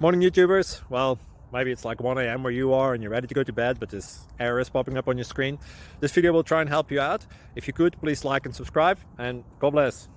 Morning YouTubers. Well, maybe it's like 1 a.m. where you are and you're ready to go to bed, but this error is popping up on your screen. This video will try and help you out. If you could, please like and subscribe, and God bless.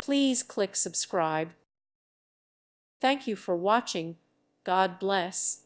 Please click subscribe. Thank you for watching. God bless.